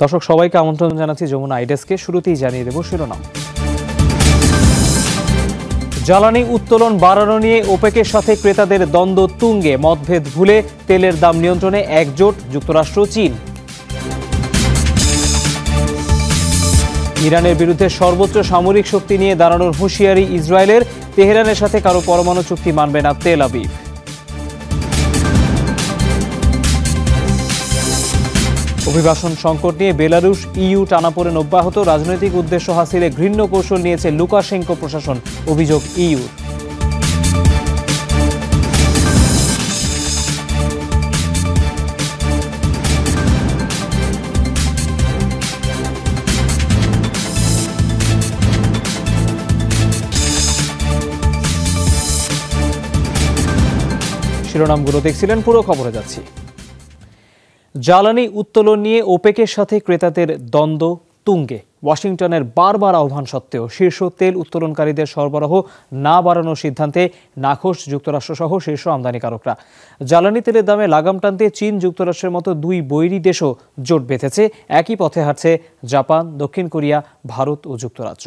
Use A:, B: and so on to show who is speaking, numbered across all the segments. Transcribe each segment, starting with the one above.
A: দর্শক সবাইকে আমন্ত্রণ জানাচ্ছি যমুনা আইডেস্কে। শুরুতেই জানিয়ে দেব শিরোনাম। জ্বালানি উত্তোলন বাড়ানো নিয়ে ওপেকের সাথে ক্রেতাদের দ্বন্দ্ব তুঙ্গে। মতভেদ ভুলে তেলের দাম নিয়ন্ত্রণে একজোট যুক্তরাষ্ট্র চীন। ইরানের বিরুদ্ধে সর্বোচ্চ সামরিক শক্তি নিয়ে দাঁড়ানোর হুঁশিয়ারি ইসরায়েলের। তেহরানের সাথে কারো পরমাণু চুক্তি মানবে না তেল আবিব। অভিবাসন সংকট নিয়ে বেলারুশ ইইউ টানাপোড়েন অব্যাহত। রাজনৈতিক উদ্দেশ্য হাসিলে ঘৃণ্য কৌশল নিয়েছে লুকাশেঙ্কো প্রশাসন, অভিযোগ ইইউর। শিরোনামগুলো দেখছিলেন, পুরো খবরে যাচ্ছি। জ্বালানি উত্তোলন নিয়ে ওপেকের সাথে ক্রেতাদের দ্বন্দ্ব তুঙ্গে। ওয়াশিংটনের বারবার আহ্বান সত্ত্বেও শীর্ষ তেল উত্তোলনকারীদের সরবরাহ না বাড়ানোর সিদ্ধান্তে নাখোশ যুক্তরাষ্ট্রসহ শীর্ষ আমদানিকারকরা। জ্বালানি তেলের দামে লাগাম টানতে চীন, যুক্তরাষ্ট্রের মতো দুই বৈরী দেশও জোট বেঁধেছে। একই পথে হাঁটছে জাপান, দক্ষিণ কোরিয়া, ভারত ও যুক্তরাজ্য।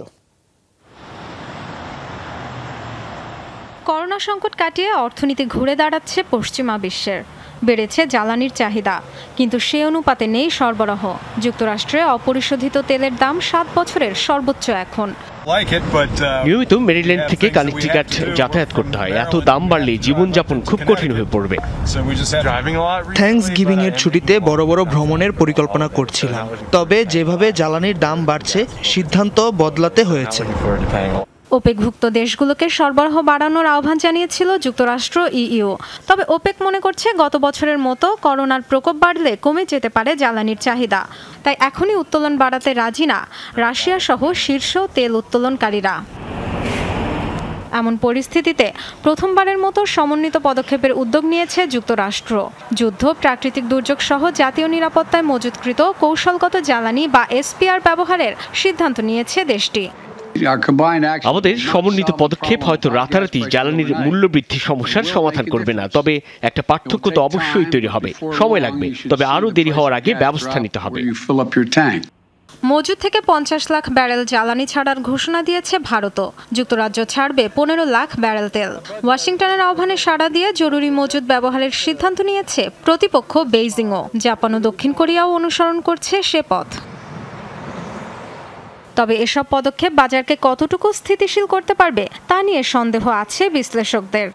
B: করোনা সংকট কাটিয়ে অর্থনীতি ঘুরে দাঁড়াচ্ছে পশ্চিমা বিশ্বের। বেড়েছে জ্বালানির চাহিদা, কিন্তু সে অনুপাতে নেই সরবরাহ। যুক্তরাষ্ট্রে অপরিশোধিত তেলের দাম 7 বছরের সর্বোচ্চ এখন।
C: নিয়মিত মেরিল্যান্ড থেকে কানেক্টিকাট যাতায়াত করতে হয়। এত দাম বাড়লে জীবনযাপন খুব কঠিন হয়ে পড়বে।
D: থ্যাঙ্কসগিভিং এর ছুটিতে বড় বড় ভ্রমণের পরিকল্পনা করছিলাম, তবে যেভাবে জ্বালানির দাম বাড়ছে সিদ্ধান্ত বদলাতে হয়েছে।
B: ওপেকভুক্ত দেশগুলোকে সরবরাহ বাড়ানোর আহ্বান জানিয়েছিল যুক্তরাষ্ট্র, ইইউ। তবে ওপেক মনে করছে গত বছরের মতো করোনার প্রকোপ বাড়লে কমে যেতে পারে জ্বালানির চাহিদা। তাই এখনই উত্তোলন বাড়াতে রাজি না রাশিয়া সহ শীর্ষ তেল উত্তোলনকারীরা। এমন পরিস্থিতিতে প্রথমবারের মতো সমন্বিত পদক্ষেপের উদ্যোগ নিয়েছে যুক্তরাষ্ট্র। যুদ্ধ, প্রাকৃতিক দুর্যোগ সহ জাতীয় নিরাপত্তায় মজুতকৃত কৌশলগত জ্বালানি বা এসপিআর ব্যবহারের সিদ্ধান্ত নিয়েছে দেশটি।
C: আমাদের সমন্বিত পদক্ষেপ হয়তো রাতারাতি জ্বালানির মূল্যবৃদ্ধি সমস্যার সমাধান করবে না, তবে একটা পার্থক্য তো অবশ্যই তৈরি হবে। সময় লাগবে, তবে আরও দেরি হওয়ার আগে ব্যবস্থা নিতে হবে।
B: মজুদ থেকে 50 লাখ ব্যারেল জ্বালানি ছাড়ার ঘোষণা দিয়েছে ভারতও। যুক্তরাজ্য ছাড়বে 15 লাখ ব্যারেল তেল। ওয়াশিংটনের আহ্বানে সাড়া দিয়ে জরুরি মজুদ ব্যবহারের সিদ্ধান্ত নিয়েছে প্রতিপক্ষ বেইজিংও। জাপান ও দক্ষিণ কোরিয়াও অনুসরণ করছে সে পথ। তবে এসব পদক্ষেপ বাজারকে কতটুকু স্থিতিশীল করতে পারবে তা নিয়ে সন্দেহ আছে বিশ্লেষকদের।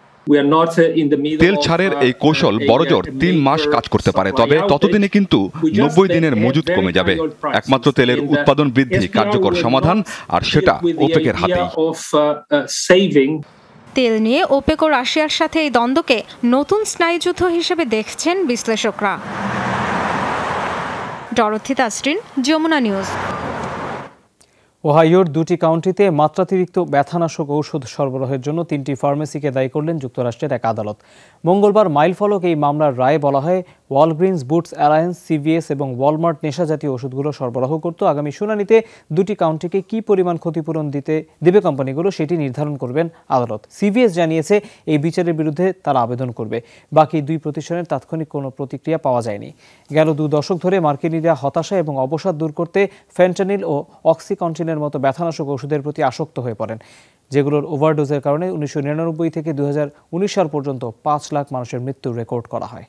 E: তেল ছাড়ের এই কৌশল বড়জোর 3 মাস কাজ করতে পারে, তবে ততদিনে কিন্তু 90 দিনের মজুদ কমে যাবে। একমাত্র তেলের উৎপাদন বৃদ্ধি কার্যকর সমাধান, আর সেটা ওপেকের হাতেই।
B: তেল নিয়ে ওপেক ও রাশিয়ার সাথে এই দ্বন্দ্বকে নতুন স্নায়ুযুদ্ধ হিসেবে দেখছেন বিশ্লেষকরা। Dorothy Tasrin, Jamuna news.
A: ওহাইওর 2টি কাউন্টিতে মাত্রাতিরিক্ত ব্যথানাশক ঔষধ সরবরাহের জন্য 3টি ফার্মেসিকে দায়ী করলেন যুক্তরাষ্ট্রের এক আদালত। মঙ্গলবার মাইলফলক এই মামলার রায়ে বলা হয়, ওয়ালগ্রিনস, বুটস অ্যালায়েন্স, সিভিএস এবং ওয়ালমার্ট নেশাজাতীয় ওষুধগুলো সরবরাহ করত। আগামী শুনানিতে 2টি কাউন্টিকে কী পরিমাণ ক্ষতিপূরণ দেবে কোম্পানিগুলো সেটি নির্ধারণ করবেন আদালত। সিভিএস জানিয়েছে এই বিচারের বিরুদ্ধে তারা আবেদন করবে। বাকি 2 প্রতিষ্ঠানের তাৎক্ষণিক কোনো প্রতিক্রিয়া পাওয়া যায়নি। গেল 2 দশক ধরে মার্কিনীরা হতাশা এবং অবসাদ দূর করতে ফেন্টানিল ও অক্সিকন্টিনের মতো ব্যথানাশক ওষুধের প্রতি আসক্ত হয়ে পড়েন, যেগুলোর ওভারডোজের কারণে 1999 থেকে 2019 সাল পর্যন্ত 5 লাখ মানুষের মৃত্যুর রেকর্ড করা হয়।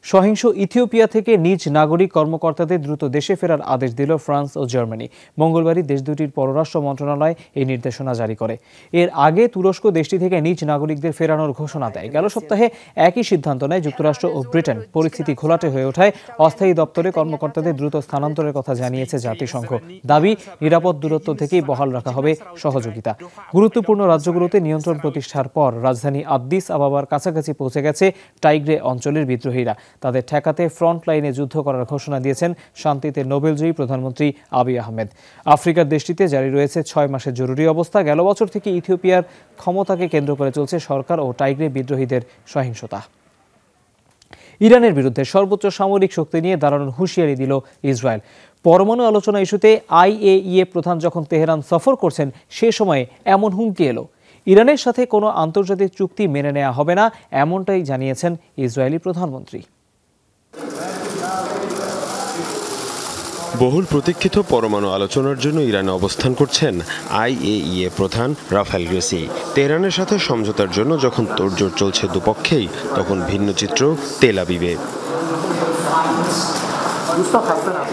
A: সহিংস ইথিওপিয়া থেকে নিজ নাগরিক কর্মকর্তাদের দ্রুত দেশে ফেরার আদেশ দিল ফ্রান্স ও জার্মানি। মঙ্গলবারই দেশ দুটির পররাষ্ট্র মন্ত্রণালয় এই নির্দেশনা জারি করে। এর আগে তুরস্ক দেশটি থেকে নিজ নাগরিকদের ফেরানোর ঘোষণা দেয়। গেল সপ্তাহে একই সিদ্ধান্ত নেয় যুক্তরাষ্ট্র ও ব্রিটেন। পরিস্থিতি ঘোলাটে হয়ে ওঠায় অস্থায়ী দপ্তরে কর্মকর্তাদের দ্রুত স্থানান্তরের কথা জানিয়েছে জাতিসংঘ। দাবি, নিরাপদ দূরত্ব থেকেই বহাল রাখা হবে সহযোগিতা। গুরুত্বপূর্ণ রাজ্যগুলোতে নিয়ন্ত্রণ প্রতিষ্ঠার পর রাজধানী আদ্দিস আবাবার কাছাকাছি পৌঁছে গেছে টাইগ্রে অঞ্চলের বিদ্রোহীরা। তাদের ঠেকাতে ফ্রন্ট লাইনে যুদ্ধ করার ঘোষণা দিয়েছেন শান্তিতে নোবেলজয়ী প্রধানমন্ত্রী আবিই আহমেদ। আফ্রিকার দেশটিতে জারি রয়েছে 6 মাসের জরুরি অবস্থা। গেল বছর থেকে ইথিওপিয়ার ক্ষমতাকে কেন্দ্র করে চলছে সরকার ও টাইগ্রে বিদ্রোহীদের সহিংসতা। ইরানের বিরুদ্ধে সর্বোচ্চ সামরিক শক্তি নিয়ে দাঁড়ানোর হুঁশিয়ারি দিল ইসরায়েল। পরমাণু আলোচনা ইস্যুতে আইএইএ প্রধান যখন তেহরান সফর করছেন, সে সময়ে এমন হুমকি এলো। ইরানের সাথে কোনো আন্তর্জাতিক চুক্তি মেনে নেওয়া হবে না, এমনটাই জানিয়েছেন ইসরায়েলি প্রধানমন্ত্রী।
F: বহুল প্রতীক্ষিত পরমাণু আলোচনার জন্য ইরানে অবস্থান করছেন IAEA প্রধান রাফায়েল গ্রোসি। তেহরানের সাথে সমঝোতার জন্য যখন তোড়জোড় চলছে দুপক্ষেই, তখন ভিন্ন চিত্র তেল আবিবে।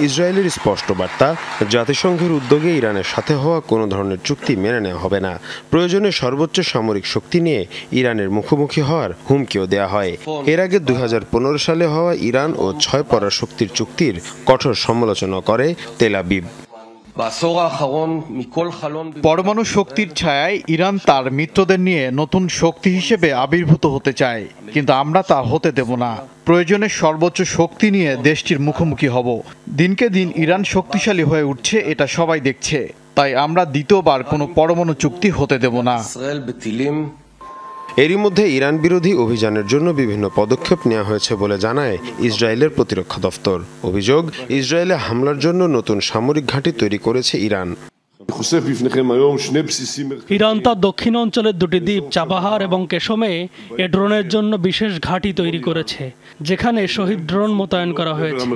F: ইসরায়েলের স্পষ্ট বার্তা, জাতিসংঘের উদ্যোগে ইরানের সাথে হওয়া কোনো ধরনের চুক্তি মেনে নেওয়া হবে না। প্রয়োজনে সর্বোচ্চ সামরিক শক্তি নিয়ে ইরানের মুখোমুখি হওয়ার হুমকিও দেয়া হয়। এর আগে 2015 সালে হওয়া ইরান ও 6 পরমাণু চুক্তির কঠোর সমালোচনা করে তেল আবিব।
G: পরমাণু শক্তির ছায়ায় ইরান তার মিত্রদের নিয়ে নতুন শক্তি হিসেবে আবির্ভূত হতে চায়, কিন্তু আমরা তা হতে দেব না। প্রয়োজনে সর্বোচ্চ শক্তি নিয়ে দেশটির মুখোমুখি হব। দিনকে দিন ইরান শক্তিশালী হয়ে উঠছে, এটা সবাই দেখছে। তাই আমরা দ্বিতীয়বার কোনো পরমাণু চুক্তি হতে দেব না।
F: এরই মধ্যে ইরান বিরোধী অভিযানের জন্য বিভিন্ন পদক্ষেপ নেওয়া হয়েছে বলে জানায় ইসরায়েলের প্রতিরক্ষা দফতর। অভিযোগ, ইসরায়েলে হামলার জন্য নতুন সামরিক ঘাঁটি তৈরি করেছে ইরান।
H: ইরান তার দক্ষিণ অঞ্চলের দুটি দ্বীপ চাবাহার এবং কেশমে এ ড্রোনের জন্য বিশেষ ঘাঁটি তৈরি করেছে, যেখানে শহীদ ড্রোন মোতায়েন করা হয়েছে।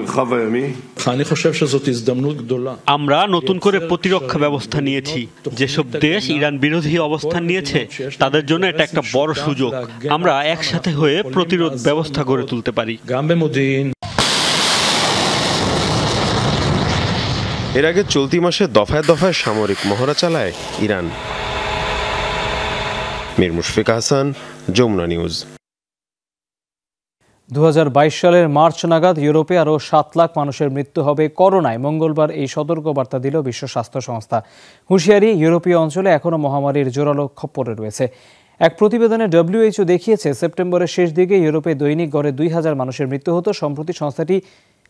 I: আমরা নতুন করে প্রতিরক্ষা ব্যবস্থা নিয়েছি। যেসব দেশ ইরান বিরোধী অবস্থান নিয়েছে তাদের জন্য এটা একটা বড় সুযোগ। আমরা একসাথে হয়ে প্রতিরোধ ব্যবস্থা গড়ে তুলতে পারি।
F: এর আগে চলতি মাসে দফায় দফায় সামরিক মহড়া চালায় ইরান। মীর মুশফিক হাসান, যমুনা নিউজ।
A: 2022 সালের মার্চ নাগাদ ইউরোপে আরও 7 লাখ মানুষের মৃত্যু হবে করোনায়। মঙ্গলবার এই সতর্কবার্তা দিল বিশ্ব স্বাস্থ্য সংস্থা। হুঁশিয়ারি, ইউরোপীয় অঞ্চলে এখনও মহামারীর জোরালো খপ্পরে রয়েছে। এক প্রতিবেদনে WHO দেখিয়েছে, সেপ্টেম্বরের শেষ দিকে ইউরোপে দৈনিক গড়ে 2000 মানুষের মৃত্যু হতো। সম্প্রতি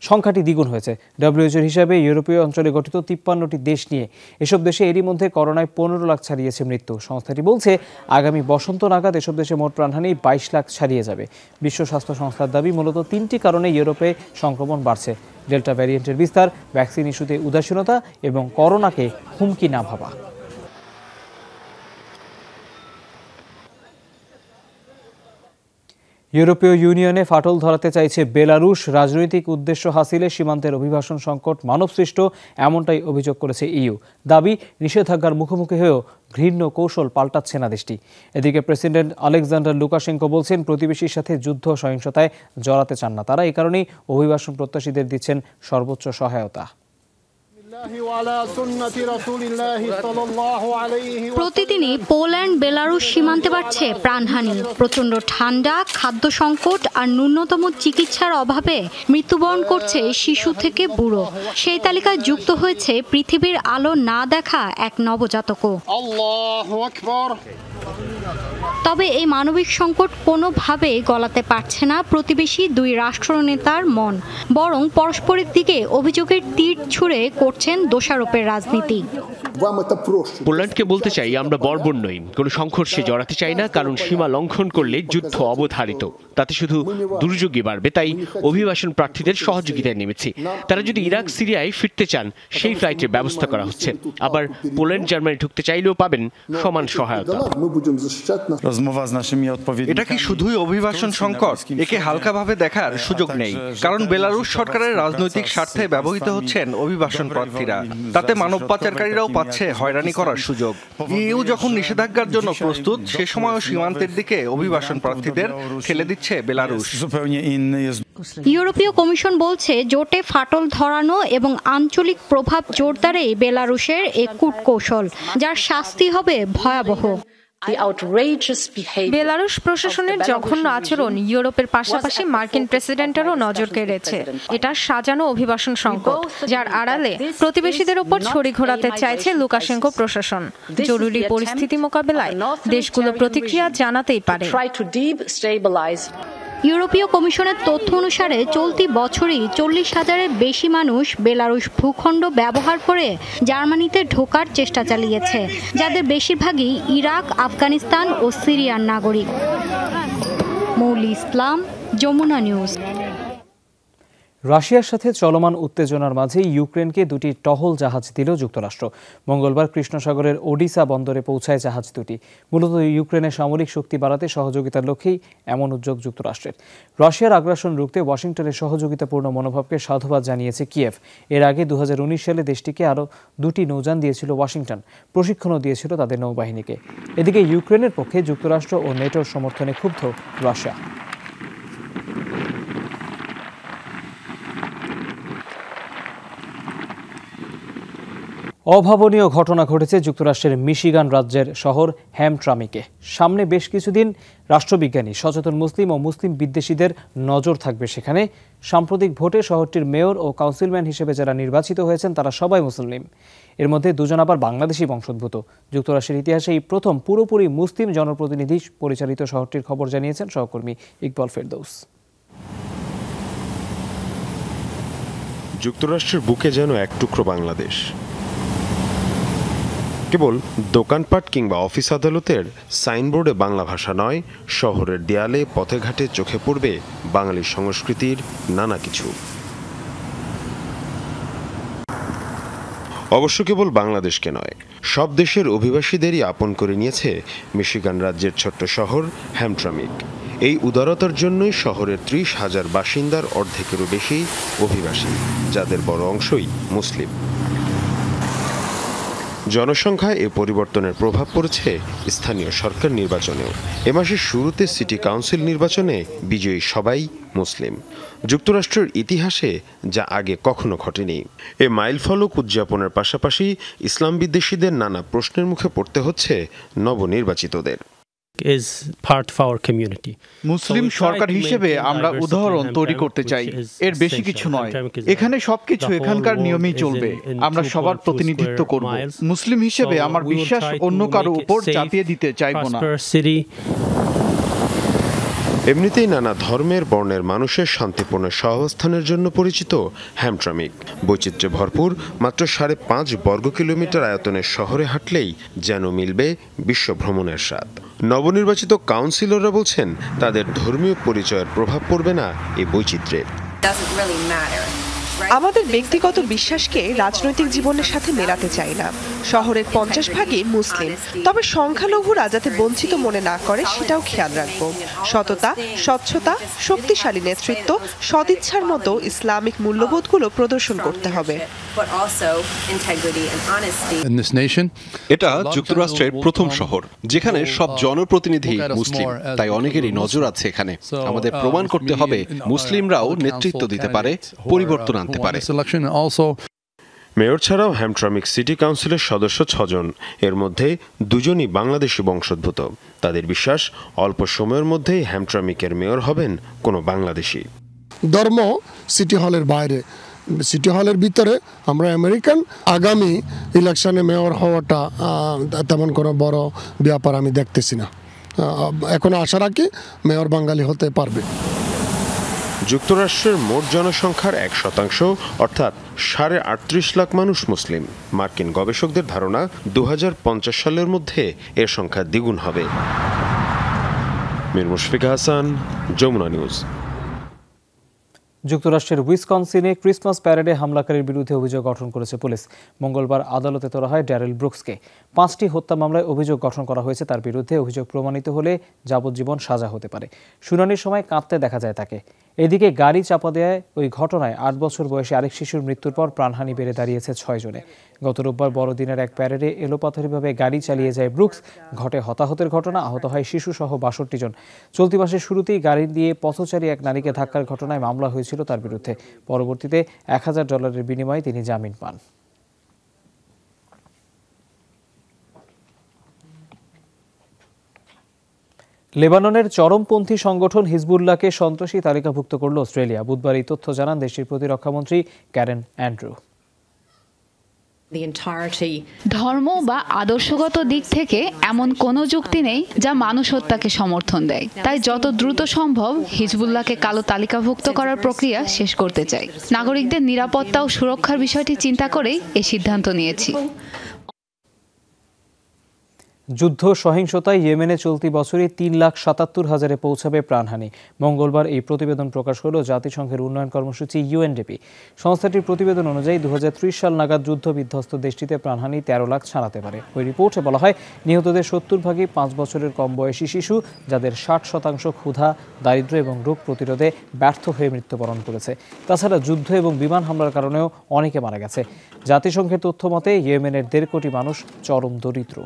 A: সংখ্যাটি দ্বিগুণ হয়েছে। WHOর হিসাবে ইউরোপীয় অঞ্চলে গঠিত 53টি দেশ নিয়ে এসব দেশে এরই মধ্যে করোনায় 15 লাখ ছাড়িয়েছে মৃত্যু। সংস্থাটি বলছে, আগামী বসন্ত নাগাদ এসব দেশে মোট প্রাণহানি 22 লাখ ছাড়িয়ে যাবে। বিশ্ব স্বাস্থ্য সংস্থার দাবি, মূলত 3টি কারণে ইউরোপে সংক্রমণ বাড়ছে: ডেল্টা ভ্যারিয়েন্টের বিস্তার, ভ্যাকসিন ইস্যুতে উদাসীনতা এবং করোনাকে হুমকি না ভাবা। ইউরোপীয় ইউনিয়নে ফাটল ধরাতে চাইছে বেলারুশ। রাজনৈতিক উদ্দেশ্য হাসিলে সীমান্তের অভিবাসন সংকট মানবসৃষ্ট, এমনটাই অভিযোগ করেছে EU। দাবি, নিষেধাজ্ঞার মুখোমুখি হয়েও ঘৃণ্য কৌশল পাল্টাচ্ছে না দেশটি। এদিকে প্রেসিডেন্ট আলেকজান্ডার লুকাশেঙ্কো বলছেন, প্রতিবেশীর সাথে যুদ্ধ সহিংসতায় জড়াতে চান না তারা। এই কারণেই অভিবাসন প্রত্যাশীদের দিচ্ছেন সর্বোচ্চ সহায়তা।
J: প্রতিদিনই পোল্যান্ড বেলারুশ সীমান্তে বাড়ছে প্রাণহানি। প্রচণ্ড ঠান্ডা, খাদ্য সংকট আর ন্যূনতম চিকিৎসার অভাবে মৃত্যুবরণ করছে শিশু থেকে বুড়ো। সেই তালিকায় যুক্ত হয়েছে পৃথিবীর আলো না দেখা এক নবজাতকও। তবে এই মানবিক সংকট কোনোভাবেই গলাতে পারছে না প্রতিবেশী দুই রাষ্ট্রনেতার মন, বরং পরস্পরের দিকে অভিযোগের তীর ছুঁড়ে করছেন দোষারোপের রাজনীতি।
C: পোল্যান্ডকে বলতে চাই, আমরা বর্বর নই, কোনো সংঘর্ষে জড়াতে চাই না, কারণ সীমা লঙ্ঘন করলে যুদ্ধ অবধারিত, তাতে শুধু দুর্যোগই বাড়বে। তাই অভিবাসন প্রার্থীদের সহযোগিতায় নেমেছি। তারা যদি ইরাক, সিরিয়ায় ফিরতে চান, সেই ফ্লাইটের ব্যবস্থা করা হচ্ছে। আবার পোল্যান্ড, জার্মানি ঢুকতে চাইলেও পাবেন সমান সহায়তা।
K: এটা কি শুধুই অভিবাসন সংকট? একে হালকাভাবে দেখার সুযোগ নেই, কারণ বেলারুশ সরকারের রাজনৈতিক স্বার্থে ব্যবহৃত হচ্ছেন অভিবাসন প্রার্থীরা। তাতে মানব পাচারকারীরাও পাচ্ছে হয়রানি করার সুযোগ। EU যখন নিষেধাজ্ঞার জন্য প্রস্তুত, সে সময়ও সীমান্তের দিকে অভিবাসন প্রার্থীদের ঠেলে দিচ্ছে বেলারুশ।
J: ইউরোপীয় কমিশন বলছে, জোটে ফাটল ধরানো এবং আঞ্চলিক প্রভাব জোরদারেই বেলারুশের এক কূটকৌশল, যার শাস্তি হবে ভয়াবহ।
B: বেলারুশ প্রশাসনের জঘন্য আচরণ ইউরোপের পাশাপাশি মার্কিন প্রেসিডেন্টেরও নজর কেড়েছে। এটা সাজানো অভিবাসন সংকট, যার আড়ালে প্রতিবেশীদের উপর ছড়ি ঘোরাতে চাইছে লুকাশেঙ্কো প্রশাসন। জরুরি পরিস্থিতি মোকাবেলায় দেশগুলো প্রতিক্রিয়া জানাতেই পারে।
J: ইউরোপীয় কমিশনের তথ্য অনুসারে চলতি বছরই 40,000-এর বেশি মানুষ বেলারুশ ভূখণ্ড ব্যবহার করে জার্মানিতে ঢোকার চেষ্টা চালিয়েছে, যাদের বেশিরভাগই ইরাক, আফগানিস্তান ও সিরিয়ার নাগরিক। মৌলি ইসলাম, যমুনা নিউজ।
A: রাশিয়ার সাথে চলমান উত্তেজনার মাঝে ইউক্রেনকে দুটি টহল জাহাজ দিল যুক্তরাষ্ট্র। মঙ্গলবার কৃষ্ণসাগরের ওডিসা বন্দরে পৌঁছায় জাহাজ দুটি। মূলত ইউক্রেনের সামরিক শক্তি বাড়াতে সহযোগিতার লক্ষ্যেই এমন উদ্যোগ যুক্তরাষ্ট্রের। রাশিয়ার আগ্রাসন রুখতে ওয়াশিংটনের সহযোগিতাপূর্ণ মনোভাবকে সাধুবাদ জানিয়েছে কিয়েভ। এর আগে 2019 সালে দেশটিকে আরও দুটি নৌযান দিয়েছিল ওয়াশিংটন, প্রশিক্ষণও দিয়েছিল তাদের নৌবাহিনীকে। এদিকে ইউক্রেনের পক্ষে যুক্তরাষ্ট্র ও নেটোর সমর্থনে ক্ষুব্ধ রাশিয়া। অভাবনীয় ঘটনা ঘটেছে যুক্তরাষ্ট্রের মিশিগান রাজ্যের শহর হ্যামট্রামিকে। সামনে বেশ কিছুদিন রাষ্ট্রবিজ্ঞানী, সচেতন মুসলিম ও মুসলিম বিদ্বেষীদের নজর থাকবে সেখানে। সাম্প্রতিক ভোটে শহরটির মেয়র ও কাউন্সিলম্যান হিসেবে যারা নির্বাচিত হয়েছেন তারা সবাই মুসলিম। এর মধ্যে দুজন আবার বাংলাদেশি বংশোদ্ভূত। যুক্তরাষ্ট্রের ইতিহাসে এই প্রথম পুরোপুরি মুসলিম জনপ্রতিনিধি পরিচালিত শহরটির খবর জানিয়েছেন সহকর্মী ইকবাল ফেরদৌস।
F: যুক্তরাষ্ট্রের বুকে যেন এক টুকরো বাংলাদেশ। কেবল দোকানপাট কিংবা অফিস আদালতের সাইনবোর্ডে বাংলা ভাষা নয়, শহরের দেয়ালে পথে ঘাটে চোখে পড়বে বাঙালি সংস্কৃতির নানা কিছু। অবশ্য কেবল বাংলাদেশকে নয়, সব দেশের অভিবাসীদেরই আপন করে নিয়েছে মিশিগান রাজ্যের ছোট্ট শহর হ্যামট্রামিক। এই উদারতার জন্যই শহরের 30,000 বাসিন্দার অর্ধেকেরও বেশি অভিবাসী, যাদের বড় অংশই মুসলিম। জনসংখ্যায় এ পরিবর্তনের প্রভাব পড়েছে স্থানীয় সরকার নির্বাচনেও। এ মাসের শুরুতে সিটি কাউন্সিল নির্বাচনে বিজয়ী সবাই মুসলিম। যুক্তরাষ্ট্রের ইতিহাসে যা আগে কখনো ঘটেনি। এ মাইলফলক উদযাপনের পাশাপাশি ইসলাম বিদ্বেষীদের নানা প্রশ্নের মুখে পড়তে হচ্ছে নবনির্বাচিতদের।
G: মুসলিম সরকার হিসেবে আমরা উদাহরণ তৈরি করতে চাই, এর বেশি কিছু নয়। এখানে সবকিছু এখানকার নিয়মেই চলবে। আমরা সবার প্রতিনিধিত্ব করব। মুসলিম হিসেবে আমার বিশ্বাস অন্য কারো উপর চাপিয়ে দিতে চাইব না।
F: এমনিতেই নানা ধর্মের বর্ণের মানুষের শান্তিপূর্ণ সহাবস্থানের জন্য পরিচিত হ্যামট্রামিক। বৈচিত্র্যে ভরপুর মাত্র 5.5 বর্গ কিলোমিটার আয়তনের শহরে হাঁটলেই যেন মিলবে বিশ্ব ভ্রমণের স্বাদ। নবনির্বাচিত কাউন্সিলররা বলছেন তাদের ধর্মীয় পরিচয়ের প্রভাব পড়বে না এই বৈচিত্র্যে।
L: আমাদের ব্যক্তিগত বিশ্বাসকে রাজনৈতিক জীবনের সাথে মেলাতে চাই না। শহরের 50 ভাগই মুসলিম, তবে সংখ্যালঘুরা যাতে বঞ্চিত মনে না করে সেটাও খেয়াল রাখবো। সততা, স্বচ্ছতা, শক্তিশালী নেতৃত্ব, সদিচ্ছার মতো ইসলামিক মূল্যবোধগুলো প্রদর্শন করতে হবে।
M: এটা যুক্তরাষ্ট্রের প্রথম শহর যেখানে সব জনপ্রতিনিধি মুসলিম, তাই অনেকেরই নজর আছে এখানে। আমাদের প্রমাণ করতে হবে মুসলিমরাও নেতৃত্ব দিতে পারে, পরিবর্তন আনতে পারে।
F: মেয়র ছাড়াও হ্যামট্রামিক সিটি কাউন্সিলের সদস্য 6 জন, এর মধ্যে 2 জনই বাংলাদেশি বংশোদ্ভূত। তাদের বিশ্বাস অল্প সময়ের মধ্যেই হ্যামট্রামিকের মেয়র হবেন কোনো বাংলাদেশি।
N: ধর্ম সিটি হলের বাইরে, সিটি হলের ভিতরে আমরা আমেরিকান। আগামী ইলেকশনে মেয়র হওয়াটা তেমন কোনো বড় ব্যাপার আমি দেখতেছি না। এখন আশা রাখি মেয়র বাঙালি হতে পারবে।
F: যুক্তরাষ্ট্রের মোট জনসংখ্যার 1% অর্থাৎ 38.5 লাখ মানুষ মুসলিম। মার্কিন গবেষকদের ধারণা 2050 সালের মধ্যে এর সংখ্যা দ্বিগুণ হবে। মীর মুশফিক হাসান, যমুনা নিউজ।
A: যুক্তরাষ্ট্রের উইসকনসিনে ক্রিসমাস প্যারেডে হামলাকারীর বিরুদ্ধে অভিযোগ গঠন করেছে পুলিশ। মঙ্গলবার আদালতে তোলা হয় ড্যারেল ব্রুকসকে। 5টি হত্যা মামলায় অভিযোগ গঠন করা হয়েছে তার বিরুদ্ধে। অভিযোগ প্রমাণিত হলে যাবজ্জীবন সাজা হতে পারে। শুনানির সময় কাঁদতে দেখা যায় তাকে। এদিকে গাড়ি চাপা দেয় ওই ঘটনায় 8 বছর বয়সী আরেক শিশুর মৃত্যুর পর প্রাণহানি বেড়ে দাঁড়িয়েছে 6 জনে। গত রোববার বড়দিনের এক প্যারেডে এলোপাথারিভাবে গাড়ি চালিয়ে যায় ব্রুকস। ঘটে হতাহতের ঘটনা, আহত হয় শিশুসহ 62 জন। চলতি মাসের শুরুতেই গাড়ি দিয়ে পথচারী এক নারীকে ধাক্কার ঘটনায় মামলা হয়েছিল তার বিরুদ্ধে। পরবর্তীতে $1000 বিনিময়ে তিনি জামিন পান। লেবাননের চরমপন্থী সংগঠন হিজবুল্লাহকে সন্ত্রাসী তালিকাভুক্ত করল অস্ট্রেলিয়া। বুধবার এই তথ্য জানান দেশটির প্রতিরক্ষামন্ত্রী ক্যারেন অ্যান্ড্রু।
O: ধর্ম বা আদর্শগত দিক থেকে এমন কোনো যুক্তি নেই যা মানুষ হত্যাকে সমর্থন দেয়। তাই যত দ্রুত সম্ভব হিজবুল্লাহকে কালো তালিকাভুক্ত করার প্রক্রিয়া শেষ করতে চাই। নাগরিকদের নিরাপত্তা ও সুরক্ষার বিষয়টি চিন্তা করেই এই সিদ্ধান্ত নিয়েছি।
A: যুদ্ধ সহিংসতায় ইয়েমেনে চলতি বছরই 3,77,000-এ পৌঁছাবে প্রাণহানি। মঙ্গলবার এই প্রতিবেদন প্রকাশ হলো জাতিসংঘের উন্নয়ন কর্মসূচি ইউএনডিপি। সংস্থাটির প্রতিবেদন অনুযায়ী 2030 সাল নাগাদ যুদ্ধ বিধ্বস্ত দেশটিতে প্রাণহানি 13 লাখ ছাড়াতে পারে। ওই রিপোর্টে বলা হয়, নিহতদের 70 ভাগই 5 বছরের কম বয়সী শিশু, যাদের 60% ক্ষুধা, দারিদ্র্য এবং রোগ প্রতিরোধে ব্যর্থ হয়ে মৃত্যুবরণ করেছে। তাছাড়া যুদ্ধ এবং বিমান হামলার কারণেও অনেকে মারা গেছে। জাতিসংঘের তথ্য মতে ইয়েমেনের 1.5 কোটি মানুষ চরম দরিদ্র।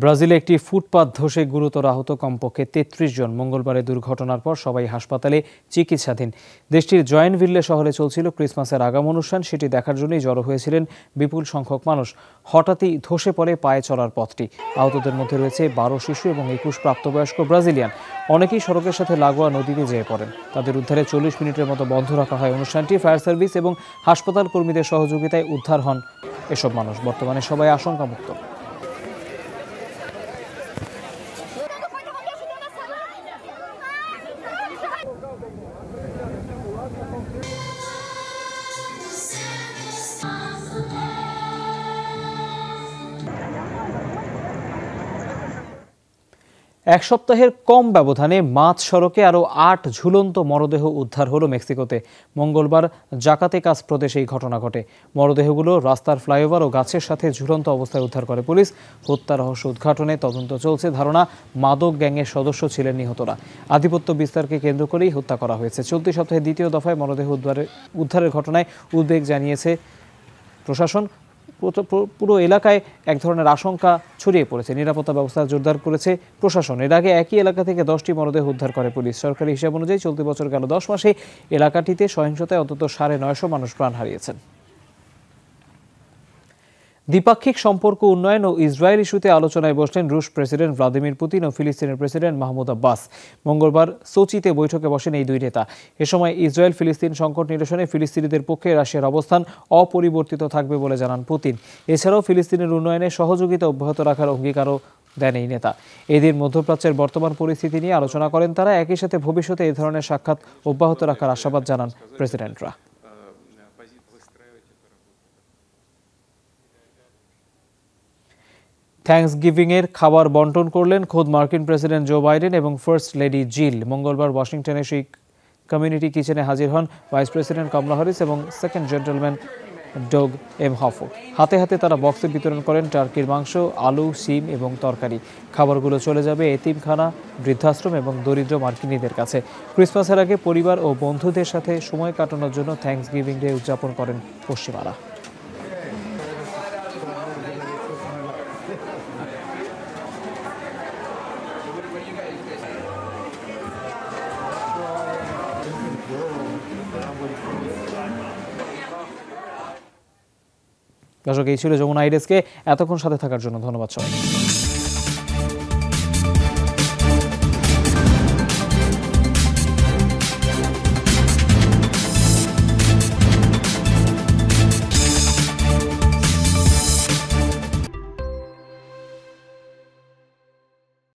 A: ব্রাজিলে একটি ফুটপাত ধসে গুরুতর আহত কমপক্ষে 33 জন। মঙ্গলবারের দুর্ঘটনার পর সবাই হাসপাতালে চিকিৎসাধীন। দেশটির জয়েনভিল্লে শহরে চলছিল ক্রিসমাসের আগাম অনুষ্ঠান। সেটি দেখার জন্যই জড়ো হয়েছিলেন বিপুল সংখ্যক মানুষ। হঠাৎই ধসে পড়ে পায়ে চলার পথটি। আহতদের মধ্যে রয়েছে 12 শিশু এবং 21 প্রাপ্তবয়স্ক ব্রাজিলিয়ান। অনেকেই সড়কের সাথে লাগোয়া নদীতে যেয়ে পড়েন। তাদের উদ্ধারে 40 মিনিটের মতো বন্ধ রাখা হয় অনুষ্ঠানটি। ফায়ার সার্ভিস এবং হাসপাতাল কর্মীদের সহযোগিতায় উদ্ধার হন এসব মানুষ। বর্তমানে সবাই আশঙ্কামুক্ত। এক সপ্তাহের কম ব্যবধানে মাঝ সড়কে আরও 8 ঝুলন্ত মরদেহ উদ্ধার হলো মেক্সিকোতে। মঙ্গলবার জাকাতেকাস প্রদেশে এই ঘটনা ঘটে। মরদেহগুলো রাস্তার ফ্লাইওভার ও গাছের সাথে ঝুলন্ত অবস্থায় উদ্ধার করে পুলিশ। হত্যা রহস্য উদ্ঘাটনে তদন্ত চলছে। ধারণা, মাদক গ্যাংয়ের সদস্য ছিলেন নিহতরা। আধিপত্য বিস্তারকে কেন্দ্র করেই হত্যা করা হয়েছে। চলতি সপ্তাহে দ্বিতীয় দফায় মরদেহ উদ্ধারের ঘটনায় উদ্বেগ জানিয়েছে প্রশাসন। পুরো এলাকায় এক ধরনের আশঙ্কা ছড়িয়ে পড়েছে। নিরাপত্তা ব্যবস্থা জোরদার করেছে প্রশাসন। এর আগে একই এলাকা থেকে 10টি মরদেহ উদ্ধার করে পুলিশ। সরকারি হিসাব অনুযায়ী চলতি বছর গেল 10 মাসে এলাকাটিতে সহিংসতায় অন্তত 950 মানুষ প্রাণ হারিয়েছেন। দ্বিপাক্ষিক সম্পর্ক উন্নয়ন ও ইসরায়েল ইস্যুতে আলোচনায় বসলেন রুশ প্রেসিডেন্ট ভ্লাদিমির পুতিন ও ফিলিস্তিনের প্রেসিডেন্ট মাহমুদ আব্বাস। মঙ্গলবার সোচিতে বৈঠকে বসেন এই দুই নেতা। এ সময় ইসরায়েল ফিলিস্তিন সংকট নিরসনে ফিলিস্তিনিদের পক্ষে রাশিয়ার অবস্থান অপরিবর্তিত থাকবে বলে জানান পুতিন। এছাড়াও ফিলিস্তিনের উন্নয়নে সহযোগিতা অব্যাহত রাখার অঙ্গীকারও দেন এই নেতা। এদিন মধ্যপ্রাচ্যের বর্তমান পরিস্থিতি নিয়ে আলোচনা করেন তারা। একই সাথে ভবিষ্যতে এই ধরনের সাক্ষাৎ অব্যাহত রাখার আশাবাদ জানান প্রেসিডেন্টরা। থ্যাঙ্কসগিভিংয়ের খাবার বন্টন করলেন খোদ মার্কিন প্রেসিডেন্ট জো বাইডেন এবং ফার্স্ট লেডি জিল। মঙ্গলবার ওয়াশিংটনে সেই কমিউনিটি কিচেনে হাজির হন ভাইস প্রেসিডেন্ট কমলা হ্যারিস এবং সেকেন্ড জেন্টলম্যান ডগ এমহফো। হাতে হাতে তারা বক্সে বিতরণ করেন টার্কির মাংস, আলু, শিম এবং তরকারি। খাবারগুলো চলে যাবে এতিমখানা, বৃদ্ধাশ্রম এবং দরিদ্র মার্কিনীদের কাছে। ক্রিসমাসের আগে পরিবার ও বন্ধুদের সাথে সময় কাটানোর জন্য থ্যাঙ্কসগিভিং ডে উদযাপন করেন পশ্চিমারা। দর্শক, এই ছিল যমুনা আইডেসকে। এতক্ষণ সাথে থাকার জন্য ধন্যবাদ সবাই।